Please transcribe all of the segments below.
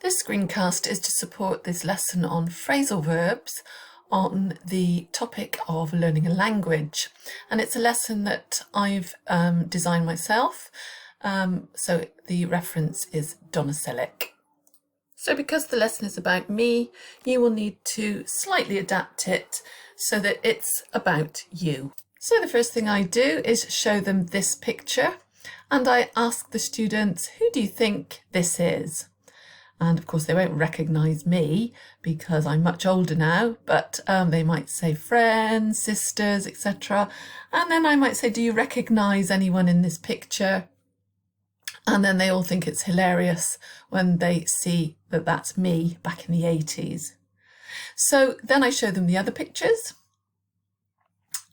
This screencast is to support this lesson on phrasal verbs on the topic of learning a language, and it's a lesson that I've designed myself, so the reference is Donna Selleck. So because the lesson is about me, you will need to slightly adapt it so that it's about you. So the first thing I do is show them this picture, and I ask the students, who do you think this is? And of course they won't recognise me because I'm much older now, but they might say friends, sisters, etc. And then I might say, do you recognise anyone in this picture? And then they all think it's hilarious when they see that that's me back in the 80s. So then I show them the other pictures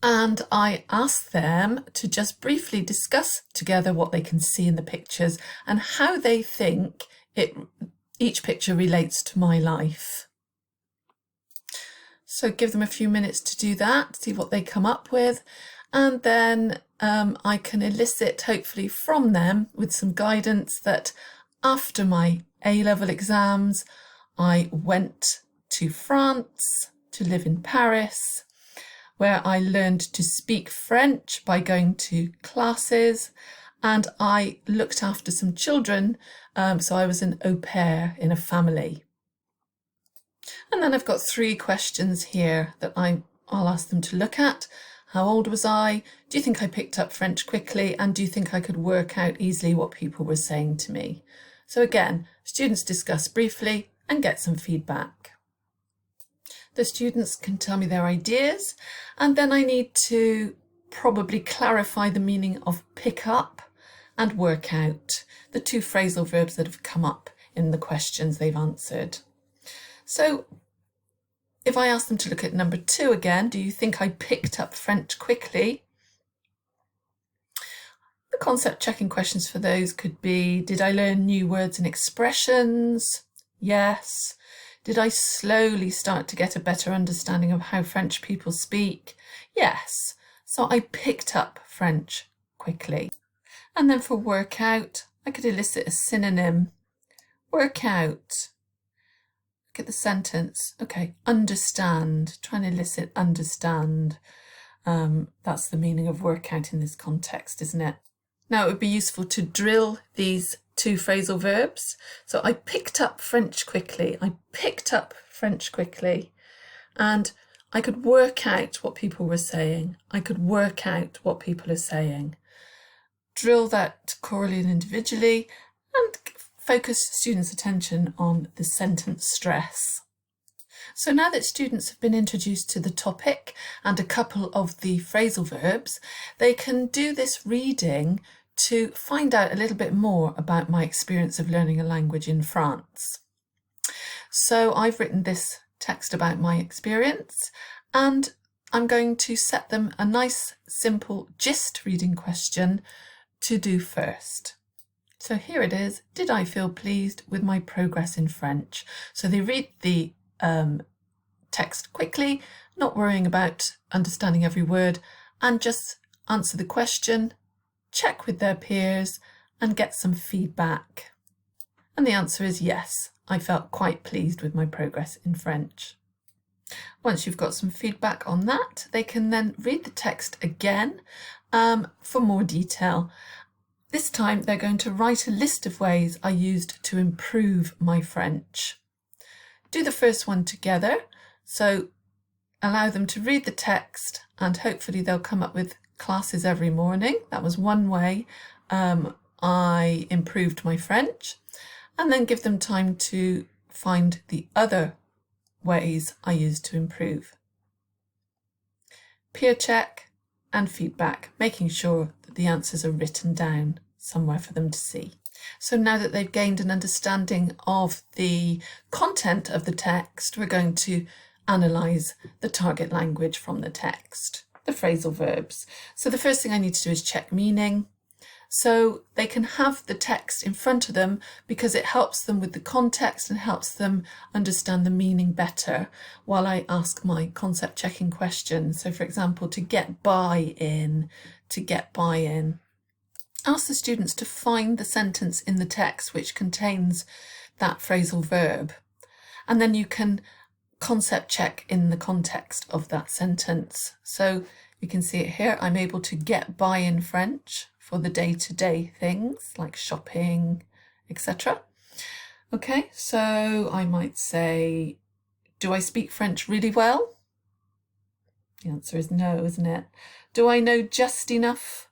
and I ask them to just briefly discuss together what they can see in the pictures and how they think each picture relates to my life. So give them a few minutes to do that, see what they come up with, and then I can elicit hopefully from them with some guidance that after my A-level exams I went to France to live in Paris, where I learned to speak French by going to classes, and I looked after some children, so I was an au pair in a family. And then I've got 3 questions here that I'll ask them to look at. How old was I? Do you think I picked up French quickly? And do you think I could work out easily what people were saying to me? So again, students discuss briefly and get some feedback. The students can tell me their ideas, and then I need to probably clarify the meaning of pick up and work out, the 2 phrasal verbs that have come up in the questions they've answered. So if I ask them to look at number 2 again, do you think I picked up French quickly? The concept checking questions for those could be, did I learn new words and expressions? Yes. Did I slowly start to get a better understanding of how French people speak? Yes. So I picked up French quickly. And then for work out, I could elicit a synonym. Work out. Look at the sentence. Okay, understand. Try and elicit understand. That's the meaning of work out in this context, isn't it? Now it would be useful to drill these 2 phrasal verbs. So I picked up French quickly. I picked up French quickly. And I could work out what people were saying. I could work out what people are saying. Drill that chorally and individually and focus students' attention on the sentence stress. So now that students have been introduced to the topic and a couple of the phrasal verbs, they can do this reading to find out a little bit more about my experience of learning a language in France. So I've written this text about my experience, and I'm going to set them a nice simple gist reading question to do first. So here it is. Did I feel pleased with my progress in French? So they read the text quickly, not worrying about understanding every word, and just answer the question, check with their peers and get some feedback. And the answer is yes, I felt quite pleased with my progress in French. Once you've got some feedback on that, they can then read the text again for more detail. This time they're going to write a list of ways I used to improve my French. Do the first one together, so allow them to read the text and hopefully they'll come up with classes every morning. That was one way I improved my French, and then give them time to find the other ways I used to improve. Peer check and feedback, making sure that the answers are written down somewhere for them to see. So now that they've gained an understanding of the content of the text, we're going to analyse the target language from the text, the phrasal verbs. So the first thing I need to do is check meaning. So they can have the text in front of them because it helps them with the context and helps them understand the meaning better while I ask my concept checking questions. So for example, to get buy-in, ask the students to find the sentence in the text which contains that phrasal verb. And then you can concept check in the context of that sentence. So you can see it here. I'm able to get by in French for the day-to-day things like shopping, etc. Okay, so I might say, do I speak French really well? The answer is no, isn't it? Do I know just enough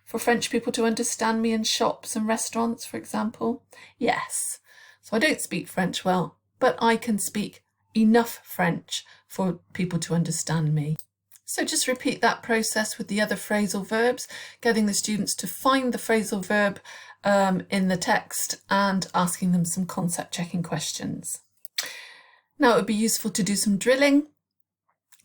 for French people to understand me in shops and restaurants, for example? Yes. So I don't speak French well, but I can speak enough French for people to understand me. So just repeat that process with the other phrasal verbs, getting the students to find the phrasal verb in the text and asking them some concept checking questions. Now it would be useful to do some drilling.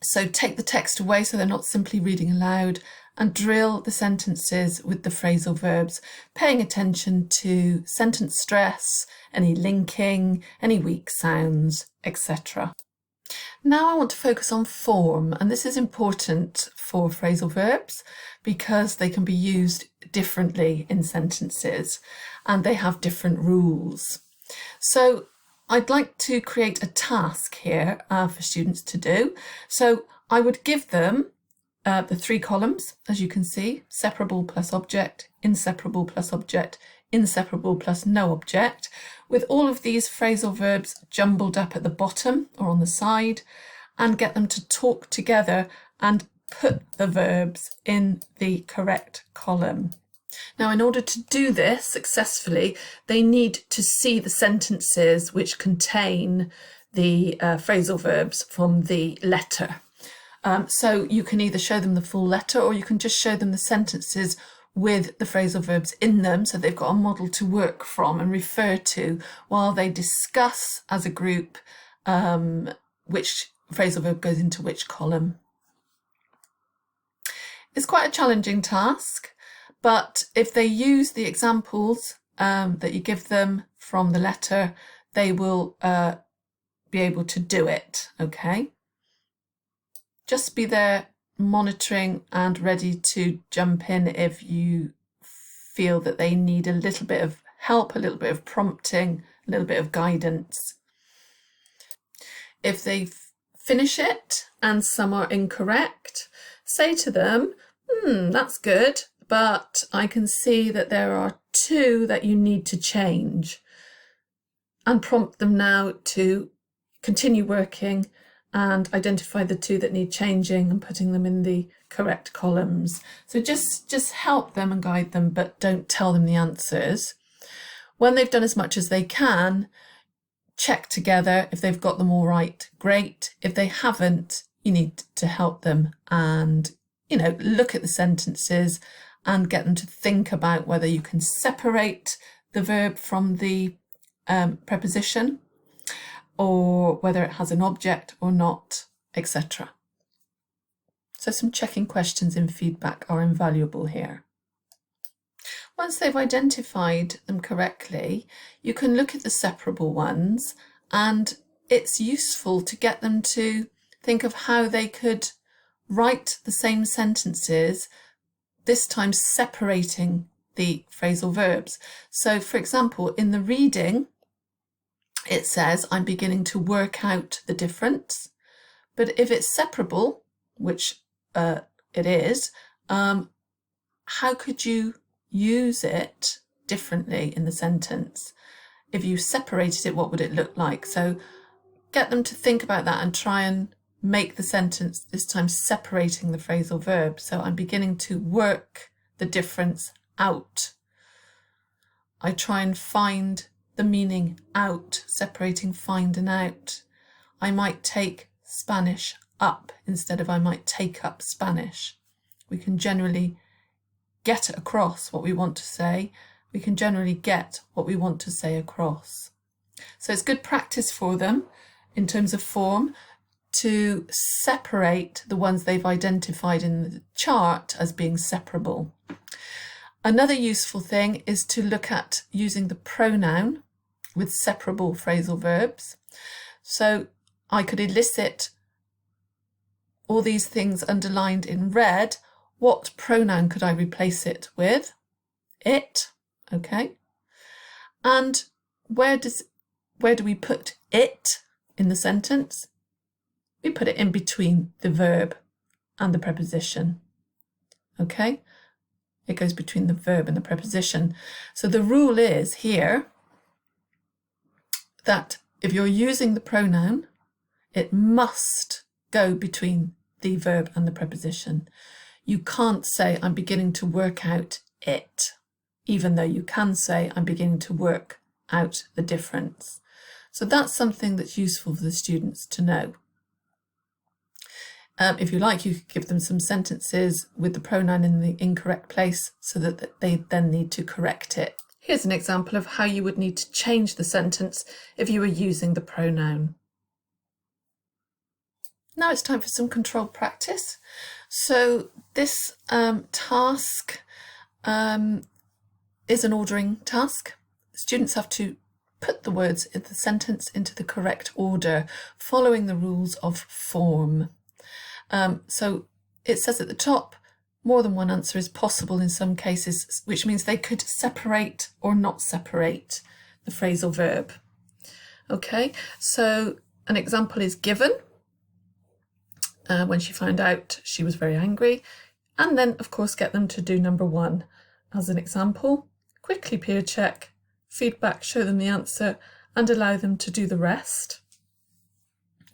So take the text away so they're not simply reading aloud, and drill the sentences with the phrasal verbs, paying attention to sentence stress, any linking, any weak sounds, etc. Now I want to focus on form, and this is important for phrasal verbs because they can be used differently in sentences and they have different rules. So I'd like to create a task here for students to do. So I would give them the 3 columns, as you can see: separable plus object, inseparable plus object, inseparable plus no object, with all of these phrasal verbs jumbled up at the bottom or on the side, and get them to talk together and put the verbs in the correct column. Now, in order to do this successfully, they need to see the sentences which contain the phrasal verbs from the letter. So you can either show them the full letter or you can just show them the sentences with the phrasal verbs in them, so they've got a model to work from and refer to while they discuss as a group which phrasal verb goes into which column. It's quite a challenging task, but if they use the examples that you give them from the letter, they will be able to do it, okay? Just be there monitoring and ready to jump in if you feel that they need a little bit of help, a little bit of prompting, a little bit of guidance. If they finish it and some are incorrect, say to them, that's good, but I can see that there are 2 that you need to change, and prompt them now to continue working and identify the 2 that need changing and putting them in the correct columns. So just help them and guide them, but don't tell them the answers. When they've done as much as they can, check together. If they've got them all right, great. If they haven't, you need to help them and, look at the sentences and get them to think about whether you can separate the verb from the preposition, or whether it has an object or not, etc. So some checking questions in feedback are invaluable here. Once they've identified them correctly, you can look at the separable ones, and it's useful to get them to think of how they could write the same sentences, this time separating the phrasal verbs. So, for example, in the reading, it says, I'm beginning to work out the difference. But if it's separable, which it is, how could you use it differently in the sentence? If you separated it, what would it look like? So get them to think about that and try and make the sentence this time separating the phrasal verb. So I'm beginning to work the difference out. I try and find the meaning out, separating find and out. I might take Spanish up instead of I might take up Spanish. We can generally get across what we want to say. We can generally get what we want to say across. So it's good practice for them in terms of form to separate the ones they've identified in the chart as being separable. Another useful thing is to look at using the pronoun with separable phrasal verbs. So I could elicit all these things underlined in red. What pronoun could I replace it with? It, okay. And where does where do we put it in the sentence? We put it in between the verb and the preposition. Okay? It goes between the verb and the preposition. So the rule is here that if you're using the pronoun, it must go between the verb and the preposition. You can't say, I'm beginning to work out it, even though you can say, I'm beginning to work out the difference. So that's something that's useful for the students to know. If you like, you could give them some sentences with the pronoun in the incorrect place so that they then need to correct it. Here's an example of how you would need to change the sentence if you were using the pronoun. Now it's time for some controlled practice. So this task is an ordering task. Students have to put the words in the sentence into the correct order, following the rules of form. So it says at the top, more than one answer is possible in some cases, which means they could separate or not separate the phrasal verb. Okay, so an example is given. When she found out, she was very angry. And then, of course, get them to do number 1 as an example. Quickly peer check, feedback, show them the answer, and allow them to do the rest.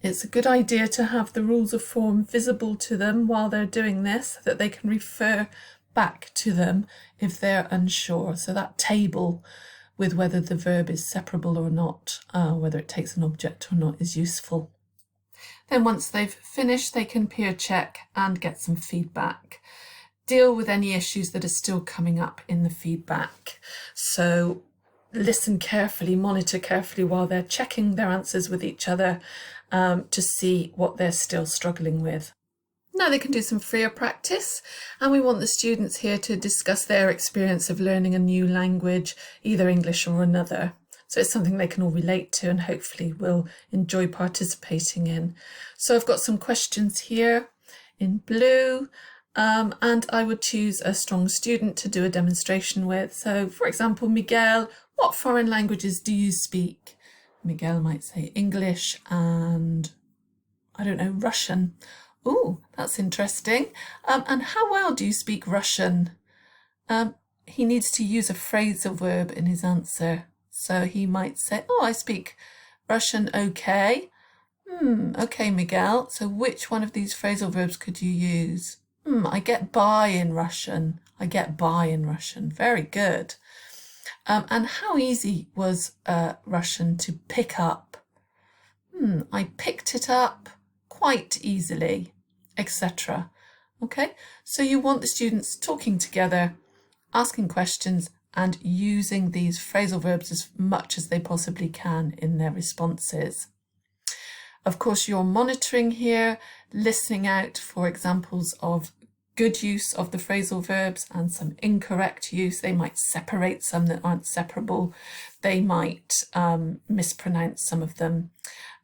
It's a good idea to have the rules of form visible to them while they're doing this, so that they can refer back to them if they're unsure. So that table with whether the verb is separable or not, whether it takes an object or not, is useful. Then once they've finished, they can peer check and get some feedback. Deal with any issues that are still coming up in the feedback. So listen carefully, monitor carefully while they're checking their answers with each other to see what they're still struggling with. Now they can do some freer practice, and we want the students here to discuss their experience of learning a new language, either English or another. So it's something they can all relate to and hopefully will enjoy participating in. So I've got some questions here in blue, and I would choose a strong student to do a demonstration with. So for example, Miguel, what foreign languages do you speak? Miguel might say English and, I don't know, Russian. Oh, that's interesting. And how well do you speak Russian? He needs to use a phrasal verb in his answer. So he might say, oh, I speak Russian okay. Okay, Miguel. So which one of these phrasal verbs could you use? I get by in Russian. I get by in Russian. Very good. And how easy was Russian to pick up? I picked it up quite easily, etc. Okay, so you want the students talking together, asking questions, and using these phrasal verbs as much as they possibly can in their responses. Of course, you're monitoring here, listening out for examples of good use of the phrasal verbs and some incorrect use. They might separate some that aren't separable. They might mispronounce some of them.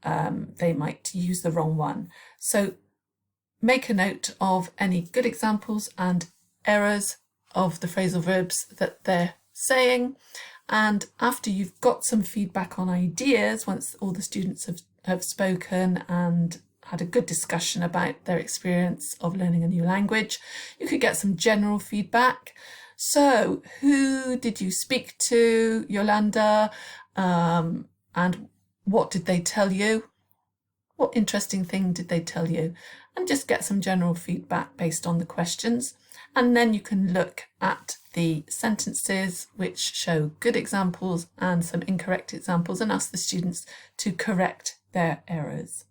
They might use the wrong one. So make a note of any good examples and errors of the phrasal verbs that they're saying, and after you've got some feedback on ideas, once all the students have spoken and had a good discussion about their experience of learning a new language, you could get some general feedback. So who did you speak to, Yolanda, and what did they tell you? What interesting thing did they tell you? And just get some general feedback based on the questions. And then you can look at the sentences which show good examples and some incorrect examples and ask the students to correct their errors.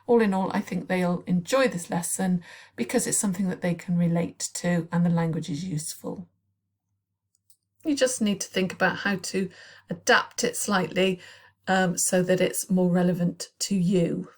All in all, I think they'll enjoy this lesson because it's something that they can relate to and the language is useful. You just need to think about how to adapt it slightly so that it's more relevant to you.